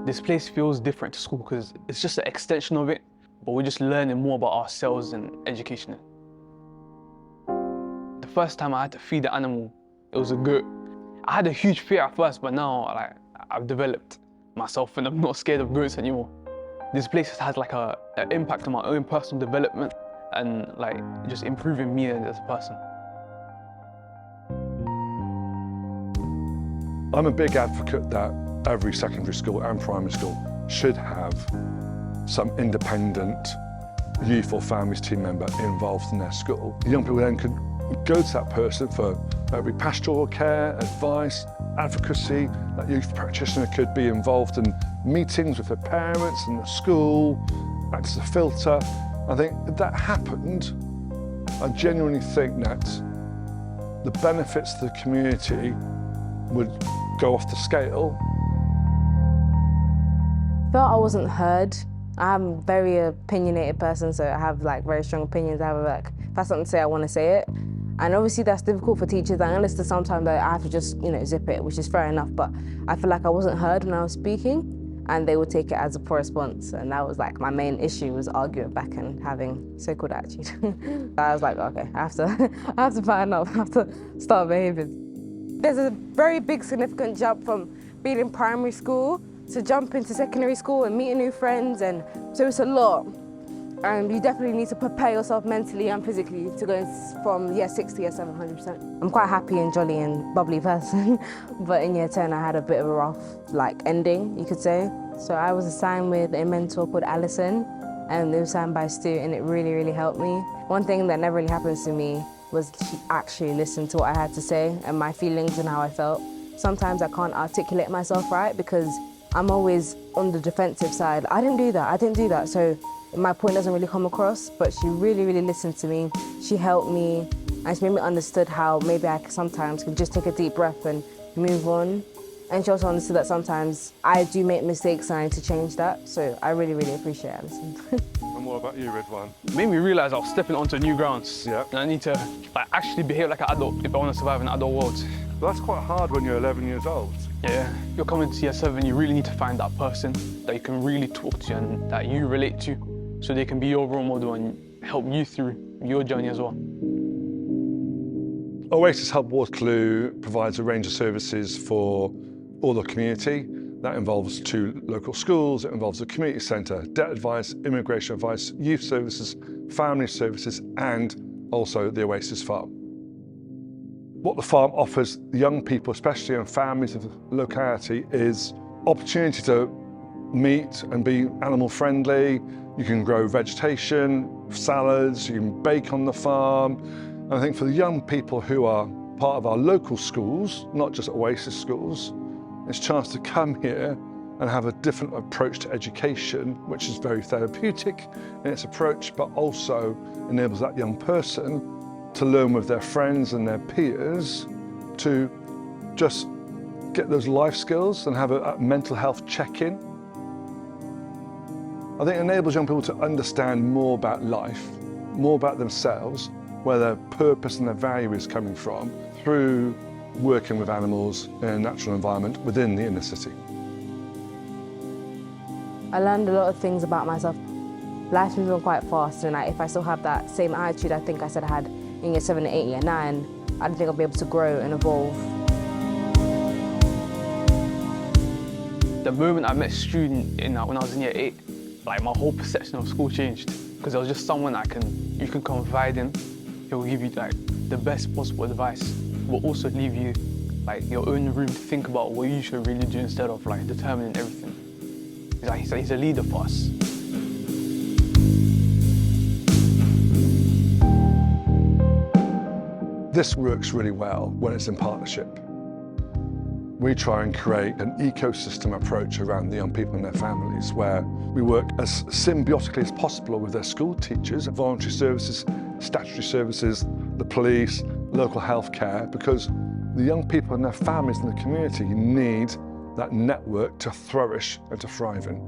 This place feels different to school because it's just an extension of it, but we're just learning more about ourselves and education. The first time I had to feed an animal, it was a goat. I had a huge fear at first, but now I've developed myself and I'm not scared of goats anymore. This place has had like an impact on my own personal development and like just improving me as a person. I'm a big advocate that every secondary school and primary school should have some independent youth or families team member involved in their school. The young people then could go to that person for maybe pastoral care, advice, advocacy. That youth practitioner could be involved in meetings with their parents and the school, act as a filter. I think if that happened, I genuinely think that the benefits to the community would go off the scale. I felt I wasn't heard. I'm a very opinionated person, so I have like very strong opinions. I have like, if I have something to say, I want to say it. And obviously that's difficult for teachers. I understand sometimes that I have to just, zip it, which is fair enough, but I feel like I wasn't heard when I was speaking and they would take it as a poor response. And that was like my main issue, was arguing back and having so-called attitude. I was like, okay, I have to find out, I have to start behaving. There's a very big significant jump from being in primary school to jump into secondary school and meeting new friends, and so it's a lot. And you definitely need to prepare yourself mentally and physically to go from year 6 to year 7, 100%. I'm quite happy and jolly and bubbly person, but in year 10 I had a bit of a rough ending, you could say. So I was assigned with a mentor called Alison, and they were assigned by Stu, and it really, really helped me. One thing that never really happens to me was he actually listened to what I had to say and my feelings and how I felt. Sometimes I can't articulate myself right because I'm always on the defensive side. I didn't do that, so my point doesn't really come across, but she really, really listened to me. She helped me, and she made me understood how maybe I sometimes could just take a deep breath and move on. And she also understood that sometimes I do make mistakes and I need to change that, so I really, really appreciate Alison. And what about you, Ridwaan? It made me realise I was stepping onto new grounds. Yeah. And I need to actually behave like an adult if I want to survive in an adult world. Well, that's quite hard when you're 11 years old. Yeah, you're coming to year 7, you really need to find that person that you can really talk to and that you relate to, so they can be your role model and help you through your journey as well. Oasis Waterloo provides a range of services for all the community. That involves 2 local schools, it involves a community centre, debt advice, immigration advice, youth services, family services, and also the Oasis Farm. What the farm offers young people, especially in families of the locality, is opportunity to meet and be animal friendly. You can grow vegetation, salads, you can bake on the farm. And I think for the young people who are part of our local schools, not just Oasis schools, it's a chance to come here and have a different approach to education, which is very therapeutic in its approach, but also enables that young person to learn with their friends and their peers to just get those life skills and have a mental health check-in. I think it enables young people to understand more about life, more about themselves, where their purpose and their value is coming from, through working with animals in a natural environment within the inner city. I learned a lot of things about myself. Life's moving quite fast, and if I still have that same attitude I think I said I had in year 7, 8, year 9, I don't think I'll be able to grow and evolve. The moment I met Stu when I was in year 8, my whole perception of school changed, because there was just someone you can confide in. He'll give you the best possible advice, but also leave you your own room to think about what you should really do instead of determining everything. He's a leader for us. This works really well when it's in partnership. We try and create an ecosystem approach around the young people and their families, where we work as symbiotically as possible with their school teachers, voluntary services, statutory services, the police, local healthcare, because the young people and their families in the community need that network to flourish and to thrive in.